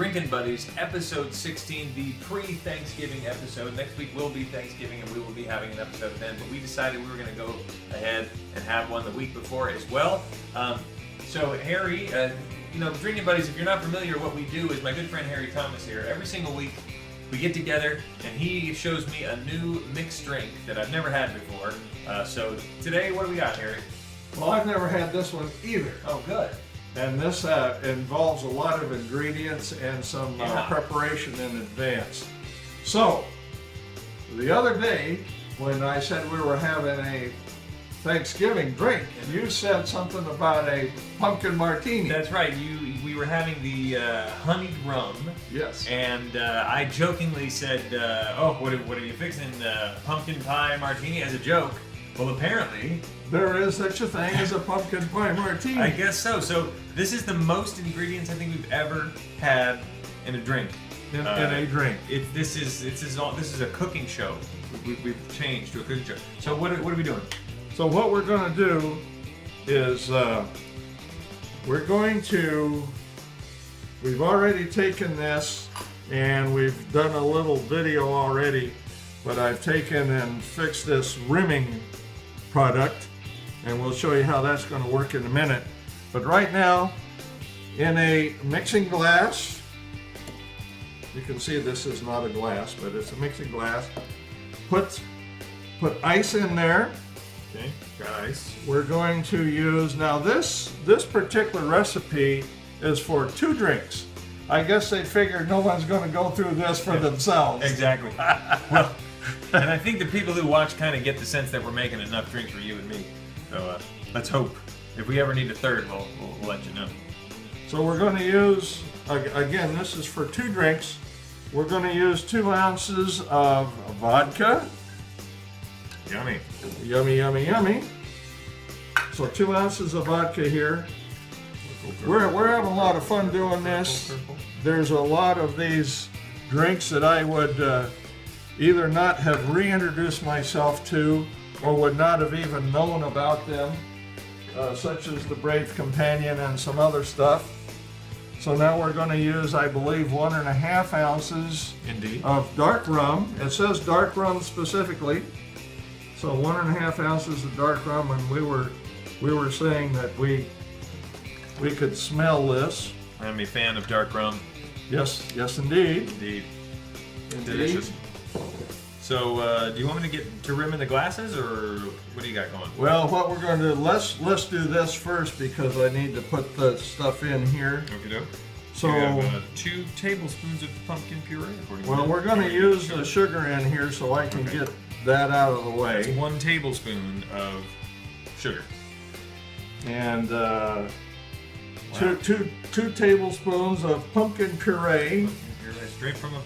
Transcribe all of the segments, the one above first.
Drinking Buddies, episode 16, the pre-Thanksgiving episode. Next week will be Thanksgiving, and we will be having an episode then, but we decided we were going to go ahead and have one the week before as well. So Harry, Drinking Buddies, if you're not familiar, what we do is my good friend Harry Thomas here, every single week we get together and he shows me a new mixed drink that I've never had before. So today, what do we got, Harry? Well, I've never had this one either. Oh, good. And this involves a lot of ingredients and some preparation in advance. So, the other day, when I said we were having a Thanksgiving drink, and you said something about a pumpkin martini. That's right. We were having the honeyed rum. Yes. And I jokingly said, what are you fixing? Pumpkin pie martini as a joke. Well, apparently there is such a thing as a pumpkin pie martini. I guess so. So this is the most ingredients I think we've ever had in a drink. In a drink. This is a cooking show. We've changed to a cooking show. So what are we doing? So what we're going to do is we've already taken this and we've done a little video already, but I've taken and fixed this rimming product, and we'll show you how that's going to work in a minute. But right now, in a mixing glass, you can see this is not a glass, but it's a mixing glass. Put ice in there. Okay, got ice. We're going to use, now this particular recipe is for 2 drinks. I guess they figured no one's going to go through this for themselves. Exactly. Well, and I think the people who watch kind of get the sense that we're making enough drinks for you and me. So let's hope. If we ever need a third, we'll let you know. So we're going to use, again, this is for 2 drinks. We're going to use 2 ounces of vodka. Yummy. Yummy, yummy, yummy. So 2 ounces of vodka here. We're having a lot of fun doing this. There's a lot of these drinks that I would either not have reintroduced myself to or would not have even known about them, such as the Brave Companion and some other stuff. So now we're going to use, I believe, 1.5 ounces Indeed. of dark rum. It says dark rum specifically. So 1.5 ounces of dark rum, and we were saying that we could smell this. I'm a fan of dark rum. Yes, yes, indeed. Indeed. Indeed. Delicious. So, do you want me to get to rim in the glasses, or what do you got going? Well, what we're going to do, let's do this first because I need to put the stuff in here. Okay, So you have 2 tablespoons of pumpkin puree. Well, we're going to use the sugar in here so I can get that out of the way. That's 1 tablespoon of sugar. And two tablespoons of pumpkin puree. Straight from a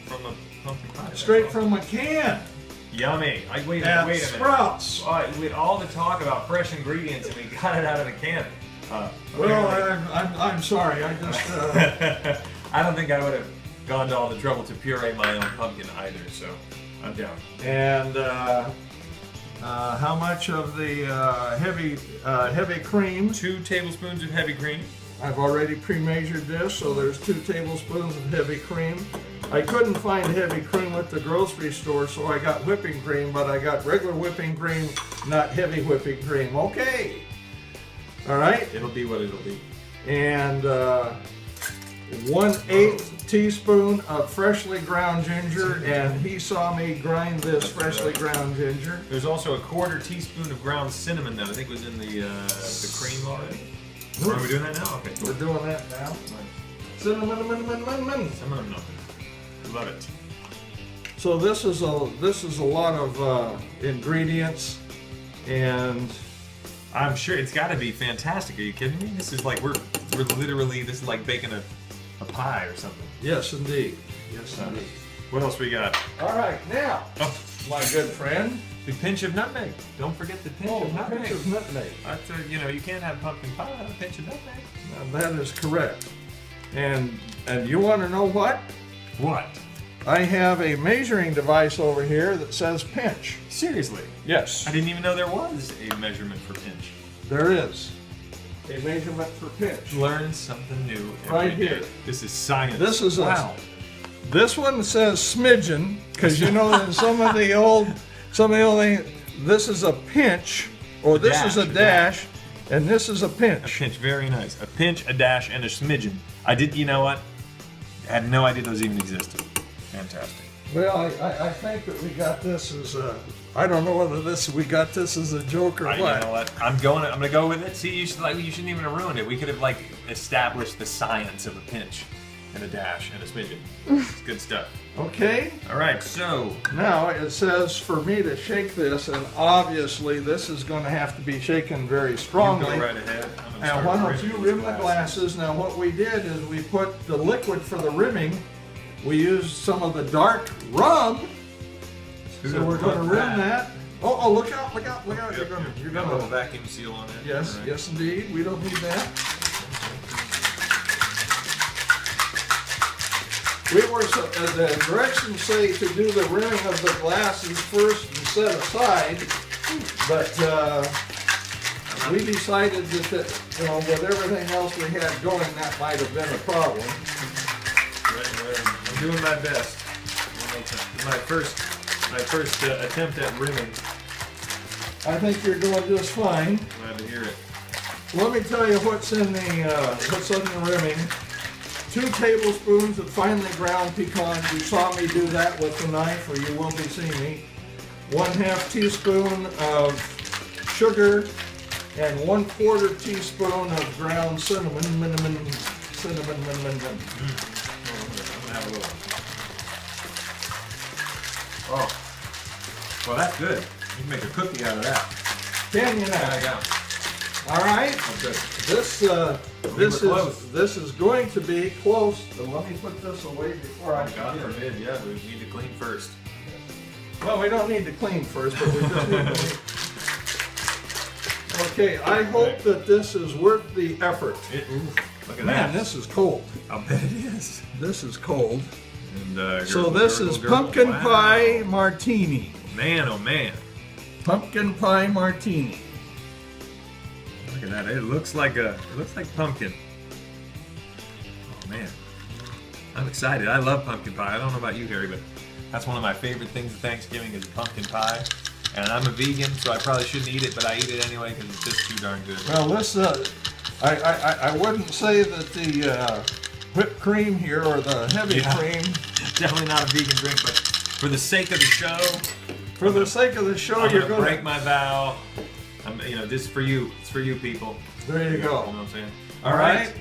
pumpkin pie. Straight from a can. Yummy. Wait a At minute. Sprouts. We had all the talk about fresh ingredients and we got it out of the can. Well, I'm sorry. I just. I don't think I would have gone to all the trouble to puree my own pumpkin either, so I'm down. And how much of the heavy cream? 2 tablespoons of heavy cream. I've already pre-measured this, so there's 2 tablespoons of heavy cream. I couldn't find heavy cream at the grocery store, so I got whipping cream, but I got regular whipping cream, not heavy whipping cream. Okay. All right. It'll be what it'll be. And 1/8 teaspoon of freshly ground ginger, and he saw me grind this freshly ground ginger. There's also a 1/4 teaspoon of ground cinnamon that I think was in the cream already. Are we doing that now? Okay. We're doing that now. Cinnamon. Cinnamon. Love it. So this is a lot of ingredients, and I'm sure it's got to be fantastic. Are you kidding me? This is like we're literally, this is like baking a pie or something. Yes, indeed. Yes, indeed. What else we got? All right, now, my good friend, the pinch of nutmeg. Don't forget the pinch of nutmeg. Pinch of nutmeg. That's you can't have pumpkin pie without a pinch of nutmeg. Now, that is correct. And you want to know what? What? I have a measuring device over here that says pinch. Seriously? Yes. I didn't even know there was a measurement for pinch. There is. a measurement for pinch. Learn something new every Right day. here. This is science. This is wow. This one says smidgen, because you know in some of the old things, this is a pinch, or this is a dash, and this is a A pinch. pinch, very nice. A pinch, a dash, and a smidgen. You know what? I had no idea those even existed. Fantastic. Well, I think that we got this as a, I don't know whether we got this as a joke or You what. know what? I'm gonna go with it. See, you shouldn't even have ruined it. We could have established the science of a pinch and a dash and a smidgen. It's good stuff. Okay, All right, so now it says for me to shake this, and obviously this is going to have to be shaken very you strongly. go right ahead. I'm gonna And start why don't rimming you these rim the glasses? Now what we did is we put the liquid for the rimming. We used some of the dark rum. So we're going to rim that. Oh, look out, look out, look out. Yep, You're got a little gonna, vacuum seal on it. yes, All right. yes indeed. We don't need that. The directions say to do the rimming of the glasses first and set aside, but we decided that, with everything else we had going, that might have been a problem. I'm doing my best. This is my first attempt at rimming. I think you're doing just fine. Glad to hear it. Let me tell you what's in the rimming. 2 tablespoons of finely ground pecans. You saw me do that with the knife, or you will be seeing me. 1/2 teaspoon of sugar, and 1/4 teaspoon of ground cinnamon. I'm gonna have a little. Oh, well, that's good. You can make a cookie out of that. Can you now? I got it. All right. That's good. This is going to be close. So let me put this away before I God begin. forbid, yeah, we need to clean first. Well, we don't need to clean first, but we just need to. Okay, I hope that this is worth the effort. Look at Man, that. this is cold. I'll bet it is. This is cold. And, So this is pumpkin pie martini. Man, oh man. Pumpkin pie martini. Look at that. It looks like pumpkin. Oh man. I'm excited. I love pumpkin pie. I don't know about you, Harry, but that's one of my favorite things at Thanksgiving is pumpkin pie. And I'm a vegan, so I probably shouldn't eat it, but I eat it anyway because it's just too darn good. Well, this I wouldn't say that the whipped cream here or the heavy cream. Definitely not a vegan drink, but for the sake of the show, For the sake of the show, I'm you're gonna going break my vow. This is for you. It's for you, people. There you You know go. what I'm saying? All right.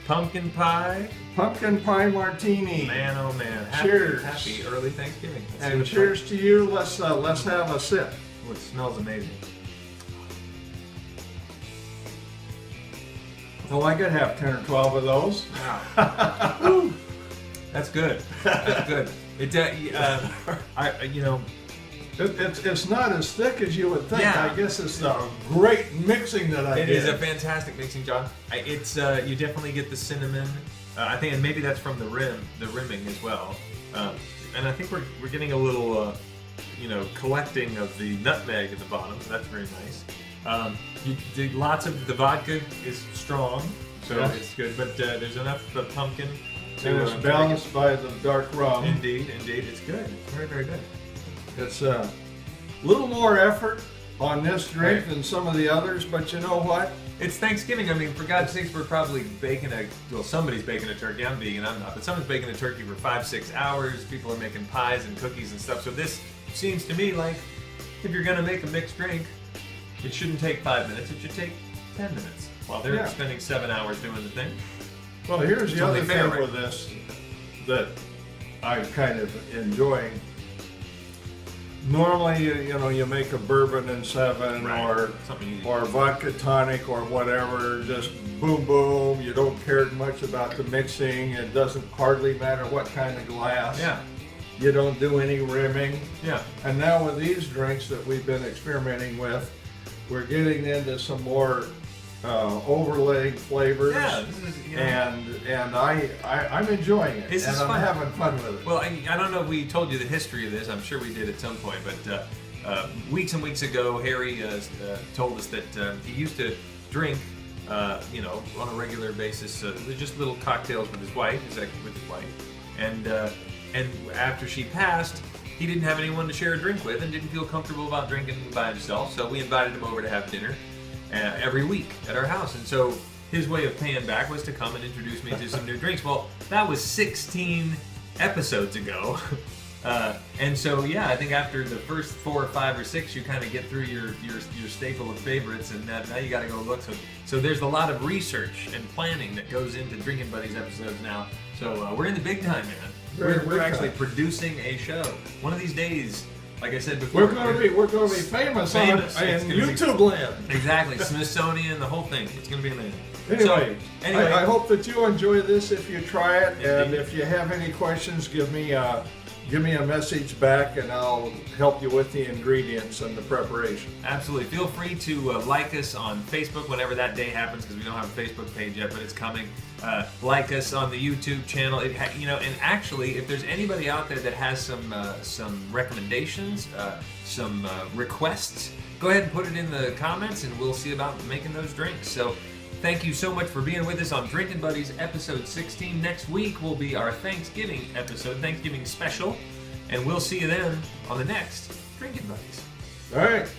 Pumpkin pie. Pumpkin pie martini. Man, oh man. Cheers. Happy early Thanksgiving. Let's see And what cheers to you. Let's have a sip. Oh, it smells amazing. Oh, I could have 10 or 12 of those. Wow. That's good. That's good. It's not as thick as you would think. Yeah. I guess it's the great mixing that I It did. is a fantastic mixing, John. You definitely get the cinnamon. I think, and maybe that's from the rimming as well. And I think we're getting a little, collecting of the nutmeg at the bottom. So that's very nice. You did lots of the vodka is strong, so Yeah. it's good. But there's enough pumpkin. And it's balanced by the dark rum. Indeed, it's good. It's very, very good. It's a little more effort on this drink Right. than some of the others, but you know what? It's Thanksgiving. I mean, for God's sakes, we're probably somebody's baking a turkey. I'm vegan, I'm not, but someone's baking a turkey for 5-6 hours. People are making pies and cookies and stuff. So this seems to me like if you're gonna make a mixed drink, it shouldn't take 5 minutes. It should take 10 minutes while they're spending 7 hours doing the thing. Well, here's It's the only other fair, thing right? with this that I'm kind of enjoying. Normally, you make a bourbon in 7 Right. Something easy. or vodka tonic or whatever, just boom, boom. You don't care much about the mixing. It doesn't hardly matter what kind of glass. Yeah, You don't do any rimming. yeah. And now with these drinks that we've been experimenting with, we're getting into some more overlaying flavors. Yeah, this is, And I'm enjoying it. This and is I'm fun. having fun with it. Well, I don't know if we told you the history of this. I'm sure we did at some point, but weeks and weeks ago, Harry told us that he used to drink on a regular basis. Just little cocktails with his wife, and after she passed, he didn't have anyone to share a drink with and didn't feel comfortable about drinking by himself. So we invited him over to have dinner every week at our house, and so his way of paying back was to come and introduce me to some new drinks. Well, that was 16 episodes ago. And so, yeah, I think after the first 4 or 5 or 6, you kind of get through your staple of favorites, and now you got to go look. So there's a lot of research and planning that goes into Drinking Buddies episodes now. So we're in the big time, man. We're actually producing a show. One of these days, like I said before, we're going to be famous in YouTube land. Exactly, Smithsonian, the whole thing. It's going to be amazing. Anyway, I hope that you enjoy this if you try it, and Indeed. if you have any questions, give me a message back, and I'll help you with the ingredients and the preparation. Absolutely. Feel free to like us on Facebook whenever that day happens, because we don't have a Facebook page yet, but it's coming. Like us on the YouTube channel. And actually, if there's anybody out there that has some recommendations, some requests, go ahead and put it in the comments, and we'll see about making those drinks. So thank you so much for being with us on Drinking Buddies episode 16. Next week will be our Thanksgiving episode, Thanksgiving special, and we'll see you then on the next Drinking Buddies. All right.